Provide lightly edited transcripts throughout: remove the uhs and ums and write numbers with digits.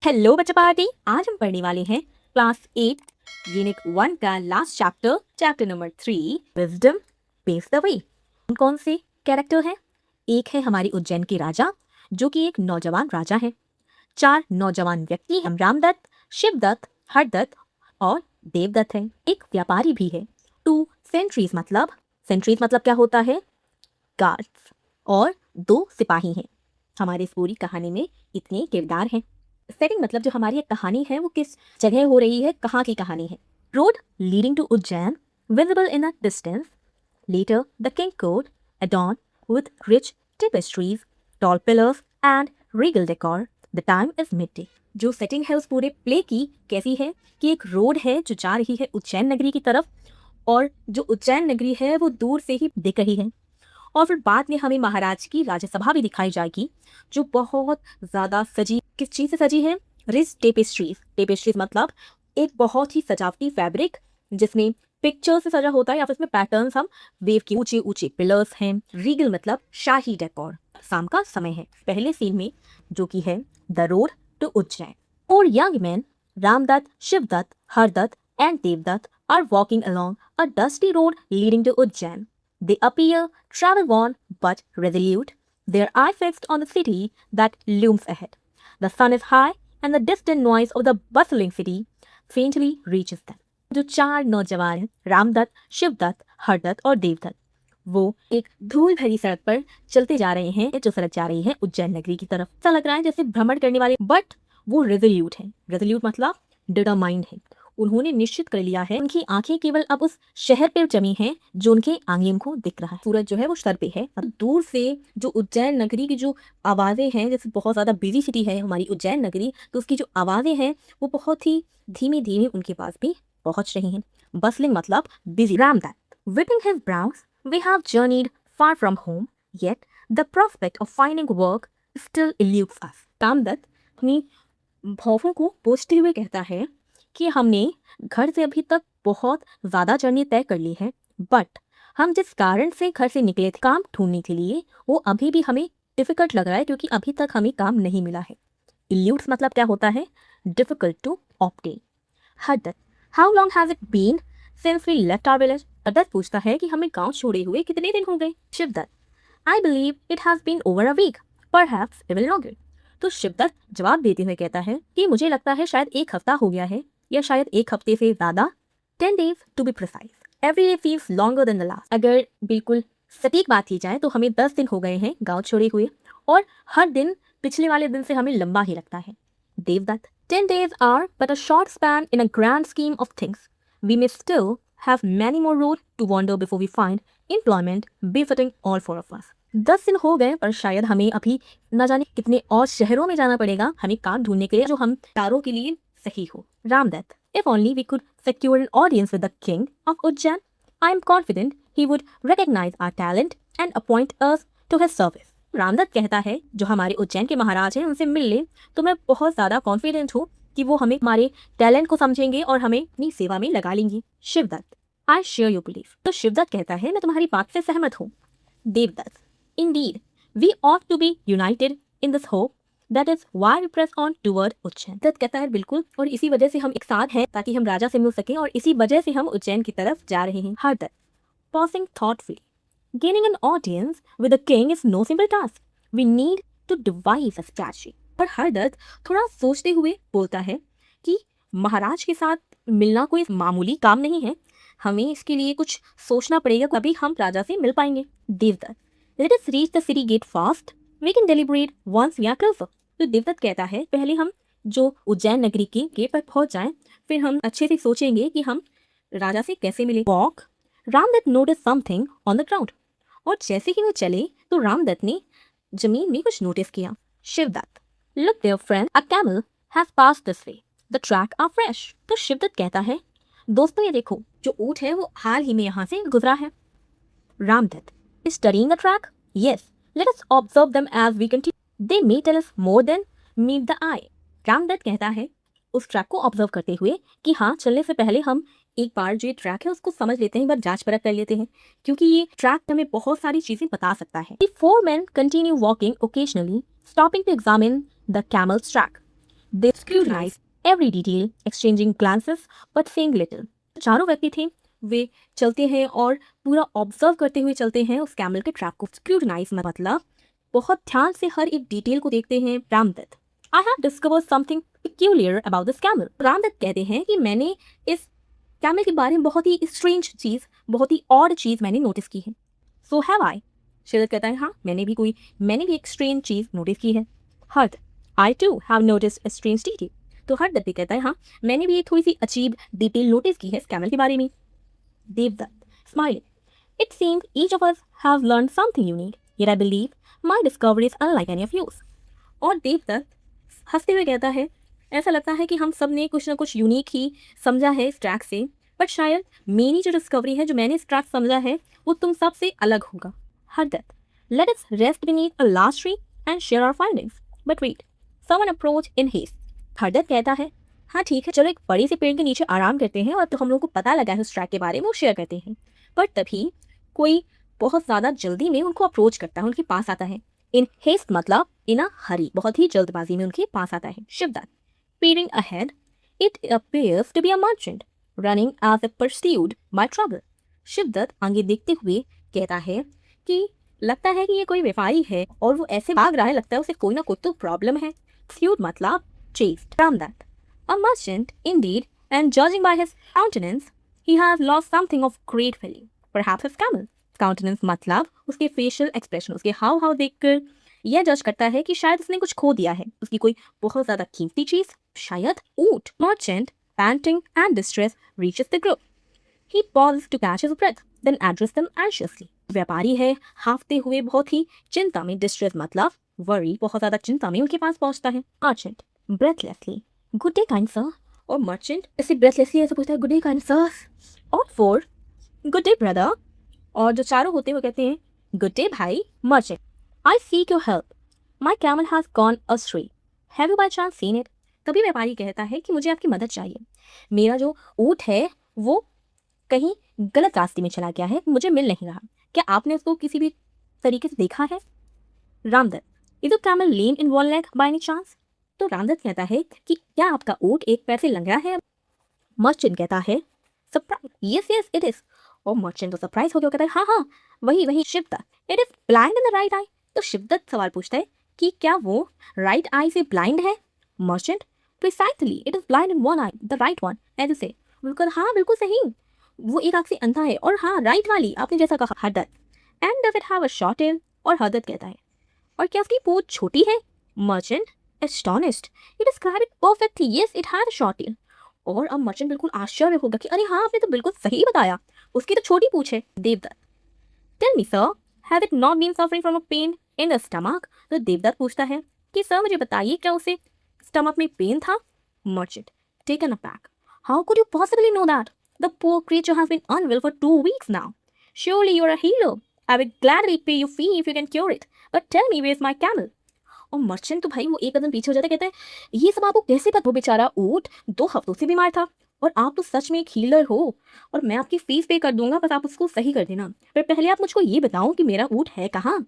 Hello बच्चा party. आज हम पढ़ने वाले हैं क्लास 8 यूनिट 1 का last chapter number 3 wisdom paves the way. कौन से कैरेक्टर हैं? एक है हमारी उज्जैन के राजा जो कि एक नौजवान राजा है। 4 नौजवान व्यक्ति हैं, रामदत्त, शिवदत्त, हरदत्त और देवदत्त है। एक व्यापारी भी है। 2 सेंट्रीज मतलब क्या होता है? गार्ड्स। और 2 सिपाही हैं। हमारे इस पूरी कहानी में इतने किरदार हैं। सेटिंग मतलब जो हमारी एक कहानी है वो किस जगह हो रही है, कहाँ की कहानी है। Road leading to Ujjain visible in a distance. Later the king court adorned with rich tapestries, tall pillars and regal decor. The time is midday. जो सेटिंग है उस पूरे प्ले की कैसी है कि एक रोड है जो जा रही है उज्जैन नगरी की तरफ, और जो उज्जैन नगरी है वो दूर से ही दिख रही है। और फिर बाद में हमें महाराज की राज्यसभा भी दिखाई जाएगी जो बहुत ज़्यादा सजी, किस चीज़ से सजी है? रिच टेपेस्ट्रीज मतलब एक बहुत ही सजावटी फैब्रिक जिसमें पिक्चर से सजा होता है या फिर इसमें पैटर्न्स हम वेव की ऊंचे ऊंचे पिलर्स हैं। रीगल मतलब शाही डेकोर। शाम का समय है पहले सीन में जो कि है द रोड टू उज्जैन। और young man Ramdatt, Shivdatt, Hardatt and Devdatt are walking along a dusty road leading to Ujjain. They appear travel-worn but resolute, their eye fixed on the city that looms ahead. The sun is high and the distant noise of the bustling city faintly reaches them. जो 4 नौजवान रामदत्त, शिवदत्त, हरदत्त और देवदत्त, वो एक धूल भरी सड़क पर चलते जा रहे हैं जो सड़क जा रही है उज्जैन नगरी की तरफ। ऐसा लग रहा है जैसे भ्रमण करने वाले, बट वो रेजोल्यूट है। रेजोल्यूट मतलब डिटरमाइंड है। उन्होंने निश्चित कर लिया है, उनकी आंखें केवल अब उस शहर पर जमी हैं जो उनके आंगे उनको दिख रहा है। सूरज जो है वो सर पे है। अब दूर से जो उज्जैन नगरी की जो आवाज़ें हैं, जैसे बहुत ज़्यादा बिजी सिटी है हमारी उज्जैन नगरी, तो उसकी जो आवाज़ें हैं वो बहुत ही धीमे धीमे उनके पास भी पहुंच रही हैं। बसलिंग मतलब busy. Ramdatt whipping his brows, we have journeyed far from home, yet the prospect of finding work still eludes us. Ramdatt अपनी भौहों को पोंछते हुए कहता है कि हमने घर से अभी तक बहुत ज़्यादा जर्नी तय कर ली है, बट हम जिस कारण से घर से निकले थे काम ढूंढने के लिए, वो अभी भी हमें डिफ़िकल्ट लग रहा है क्योंकि अभी तक हमें काम नहीं मिला है। इल्यूट्स मतलब क्या होता है? Difficult to obtain. Hardatt how long has it been since we left our village? Hardatt पूछता है कि हमें गांव छोड़े हुए कितने दिन हो गए? Shivdatt I believe it has been over a week, perhaps even longer. तो शिवदत्त जवाब देते हुए कहता है कि मुझे लगता है शायद 1 हफ्ता हो गया है, या शायद 1 हफ्ते से ज़्यादा। 10 days to be precise. Every day feels longer than the last. अगर बिल्कुल सटीक बात की जाए तो हमें 10 दिन हो गए हैं गांव छोड़े हुए, और हर दिन पिछले वाले दिन से हमें लंबा ही लगता है। Devdutt 10 days are but a short span in a grand scheme of things. We may still have many more road to wander before we find employment befitting all 4 of us. 10 दिन हो गए पर शायद हमें अभी न जाने कितने और शहरों में जाना पड़ेगा हमें काम ढूंढने के लिए जो हम चारों के लिए सही हो। Ramdatt if only we could secure an audience with the king of Ujjain, I am confident he would recognize our talent and appoint us to his service. Ramdatt कहता है जो हमारे उज्जैन के महाराज हैं उनसे मिल ले तो मैं बहुत ज़्यादा कॉन्फिडेंट हूँ कि वो हमें हमारे टैलेंट को समझेंगे और हमें अपनी सेवा में लगा लेंगे। Shivdatt I share your belief. तो शिवदत्त कहता है मैं तुम्हारी बात से सहमत हूँ। Devdatt indeed we ought to be united in this hope, that is why we press on toward Ujjain. Datt कहता है बिल्कुल, और इसी वजह से हम एक साथ हैं ताकि हम राजा से मिल सकें, और इसी वजह से हम उज्जैन की तरफ जा रहे हैं। Hardatt pausing thoughtfully. Gaining an audience with the king is no simple task. We need to devise a strategy. पर हरदत्त थोड़ा सोचते हुए बोलता है कि महाराज के साथ मिलना कोई मामूली काम नहीं है, हमें इसके लिए कुछ सोचना पड़ेगा, तभी हम राजा से मिल पाएंगे। Devdutt let us reach the city gate fast. We can deliberate once we are closer. तो देवदत्त कहता है पहले हम जो उज्जैन नगरी के गेट पर पहुंच जाएं, फिर हम अच्छे से सोचेंगे कि हम राजा से कैसे मिले। Walk Ramdatt notice something on the ground. और जैसे ही वो चले तो रामदत्त ने जमीन में कुछ नोटिस किया। Shivdatt look there friend, a camel has passed this way, the track are fresh. तो शिवदत्त कहता है दोस्तों ये देखो, जो ऊंट है वो हाल ही में यहाँ से गुजरा है। Ramdatt is studying the track? Yes, let us observe them as we continue. They may tell us more than meet the eye. Ramdatt कहता है उस ट्रैक को ऑब्जर्व करते हुए कि हाँ, चलने से पहले हम एक बार जो ये ट्रैक है उसको समझ लेते हैं, एक बार जांच परख कर लेते हैं, क्योंकि ये ट्रैक हमें बहुत सारी चीजें बता सकता है। The 4 men continue walking occasionally, stopping to examine the camel's track. They scrutinized every detail, exchanging glances but saying little. चारों व्यक्ति थे, वे चलते हैं और पूरा ऑब्जर्व करते हुए चलते हैं उस कैमल के ट्रैक को। स्क्रूटनाइज मतलब बहुत ध्यान से हर एक डिटेल को देखते हैं। Ramdatt, I have discovered something peculiar about this camel. Ramdatt कहते हैं कि मैंने इस कैमल के बारे में बहुत ही स्ट्रेंज चीज, बहुत ही ऑड चीज मैंने नोटिस की है। So have I. शिवदत्त कहता है हाँ, मैंने भी एक स्ट्रेंज चीज नोटिस की है। Hard, I too have noticed a strange detail. तो हरदत्त भी कहता है हाँ, मैंने भी एक थोड़ी सी अजीब डिटेल नोटिस की है इस कैमल के बारे में। Devdatt, smiling, it seems each of us have learned something unique, yet I believe my discovery is unlike any of yours. और देवदत्त हंसते हुए कहता है ऐसा लगता है कि हम सब ने कुछ ना कुछ यूनिक ही समझा है इस ट्रैक से, बट शायद मेरी जो डिस्कवरी है, जो मैंने इस ट्रैक समझा है, वो तुम सब से अलग होगा। Hardatt, let us rest beneath a large tree and share our findings, but wait, someone approach in haste. Hardatt कहता है हाँ ठीक है, चलो एक बड़े से पेड़ के नीचे आराम करते हैं और तो हम लोग को पता लगा है उस ट्रैक के बारे में, वो शेयर करते हैं। पर तभी कोई बहुत ज़्यादा जल्दी में उनको अप्रोच करता है, उनके पास आता है। इन हेस्ट मतलब इन अ हरी, बहुत ही जल्दबाजी में उनके पास आता है। Shivdatt, peering ahead, it appears to be a merchant running as if pursued by trouble. Shivdatt आगे देखते हुए कहता है कि लगता है कि ये कोई व्यापारी है और वो ऐसे भाग रहा है, लगता है उसे कोई ना कोई तो प्रॉब्लम है। Pursued मतलब chased. Ramdatt, a merchant indeed, and judging by his countenance, he has lost something of great value, perhaps his camel. Countenance मतलब उसके facial expression, उसके हाव हाव देखकर यह जज करता है कि शायद उसने कुछ खो दिया है, उसकी कोई बहुत ज्यादा कीमती चीज, शायद ऊंट। Merchant, panting and distress, reaches the group. He pauses to catch his breath, then addresses them anxiously. व्यापारी है, हाफते हुए बहुत ही चिंता में, डिस्ट्रेस मतलब वरी, बहुत ज्यादा चिंता में उनके पास पहुंचता है। Merchant, breathlessly, good day kind sir. और मर्चेंट ऐसे breathlessly ऐसे पूछता है good day kind sir. और फोर, good day brother. और जो चारों होते हैं वो कहते हैं good day भाई। Merchant, I seek your help. My camel has gone astray. Have you by chance seen it? तभी व्यापारी कहता है कि मुझे आपकी मदद चाहिए, मेरा जो ऊँट है वो कहीं गलत रास्ते में चला गया है, मुझे मिल नहीं रहा, क्या आपने उसको किसी भी तरीके से देखा है? Ramdatt, is your camel lame in one leg by any chance? तो रामदत्त कहता है कि क्या आपका ऊँट एक पैर से लंगड़ा है? मर्चेंट कहता है surprise, yes yes it is. और मर्चेंट तो सरप्राइज हो गया, कहता है हाँ हाँ वही। Shivdatt, it is blind in the right eye. तो शिवदत्त सवाल पूछता है कि क्या वो राइट आई से ब्लाइंड है? Merchant, precisely it is blind in one eye, the right one, as you say. बिल्कुल हाँ, बिल्कुल सही, वो एक आंख से अंधा है, और हाँ राइट वाली, आपने जैसा कहा। Hardatt, and does it have a short tail? और हरदत्त कहता है और क्या उसकी पूंछ छोटी है? Merchant, astonished, it describe it perfectly, yes it had a short tail. और अब मर्चेंट बिल्कुल आश्चर्य होगा कि अरे हाँ, आपने तो बिल्कुल सही बताया, उसकी तो छोटी पूंछ है। Devdatt, tell me sir, have it not been suffering from a pain in the stomach? तो देवदत्त पूछता है कि सर मुझे बताइए, क्या उसे स्टमक में पेन था? Merchant, taken aback, how could you possibly know that? The poor creature has been unwell for 2 weeks now. Surely you are a healer. I will gladly pay you fee if you can cure it. But tell me, where's my camel? और merchant तो भाई वो एक कदम पीछे हो जाता है, कहता है ये सब आपको कैसे पता? वो बेचारा ऊँट 2 हफ्तों से बीमार था और आप तो सच में एक हीलर हो, और मैं आपकी फीस पे कर दूंगा, बस आप उसको सही कर देना। पर पहले आप मुझको ये बताओ कि मेरा ऊँट है कहाँ?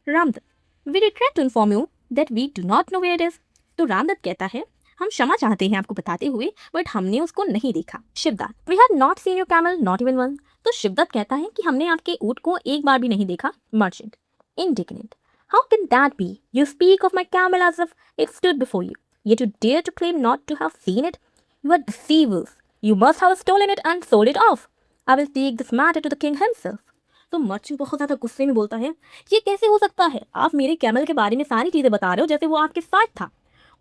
Ramdatt, we regret to inform you that we do not know where it is. तो रामदत्त कहता है हम क्षमा चाहते हैं आपको बताते हुए, बट हमने उसको नहीं देखा। Shivdatt, we have not seen your camel not even one. तो शिवदत्त कहता है कि हमने आपके ऊँट को एक बार भी नहीं देखा। Merchant, indignant, how can that be? You speak of my camel as if it stood before you, yet you dare to claim not to have seen it? You are deceivers. You must have stolen it and sold it off. I will take this matter to the king himself. तो merchant बहुत ज़्यादा गुस्से में बोलता है ये कैसे हो सकता है? आप मेरे कैमल के बारे में सारी चीज़ें बता रहे हो जैसे वो आपके साथ था,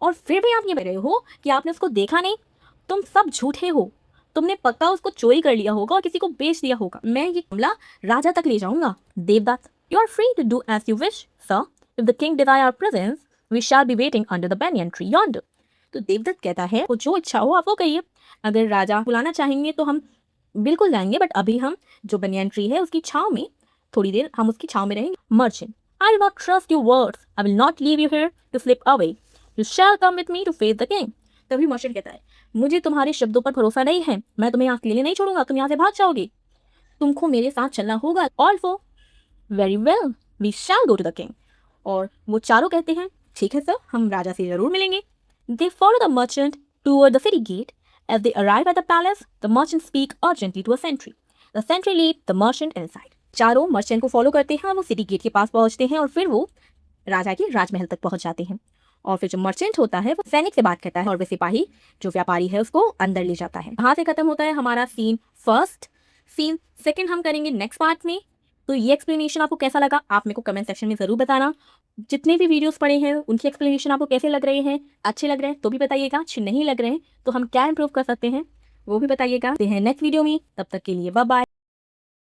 और फिर भी आप ये कह रहे हो कि आपने उसको देखा नहीं। तुम सब झूठे हो, तुमने पक्का उसको चोरी कर लिया होगा और किसी को बेच दिया होगा। मैं ये मामला राजा तक ले जाऊंगा। Devdatt, you are free to do as you wish sir, if the king desire our presence we shall be waiting under the banyan tree yonder. तो देवदत्त कहता है वो जो इच्छा हो आप वो कहिए, अगर राजा बुलाना चाहेंगे तो हम बिल्कुल जाएंगे, बट अभी हम जो बनियान ट्री है उसकी छाव में, थोड़ी देर हम उसकी छाव में रहेंगे। Merchant, I do not trust your words, I will not leave you here to slip away, you shall come with me to face the king. तभी मर्चेंट कहता है मुझे तुम्हारे शब्दों पर भरोसा नहीं है, मैं तुम्हें यहाँ अकेले नहीं छोड़ूंगा, तुम यहाँ से भाग जाओगे, तुमको मेरे साथ चलना होगा। All four very well, we shall go to the king. और वो चारों कहते हैं ठीक है सर, हम राजा से जरूर मिलेंगे। They follow the merchant toward the city gate. As they arrive at the palace, the merchant speak urgently to a sentry. The sentry lead the merchant inside. चारों मर्चेंट को फॉलो करते हैं और वो सिटी गेट के पास पहुंचते हैं और फिर वो राजा के राजमहल तक पहुंच जाते हैं। और फिर जो मर्चेंट होता है वो सैनिक से बात करता है और वे सिपाही जो व्यापारी है उसको अंदर ले जाता है। यहाँ से खत्म होता है हमारा सीन फर्स्ट। सीन सेकंड हम करेंगे नेक्स्ट पार्ट में। तो ये एक्सप्लेनेशन आपको कैसा लगा आप मेरे को कमेंट सेक्शन में ज़रूर बताना। जितने भी वीडियोस पढ़े हैं उनकी एक्सप्लेनेशन आपको कैसे लग रहे हैं, अच्छे लग रहे हैं तो भी बताइएगा, अच्छे नहीं लग रहे हैं तो हम क्या इंप्रूव कर सकते हैं वो भी बताइएगा। नेक्स्ट वीडियो में, तब तक के लिए बाय बाय।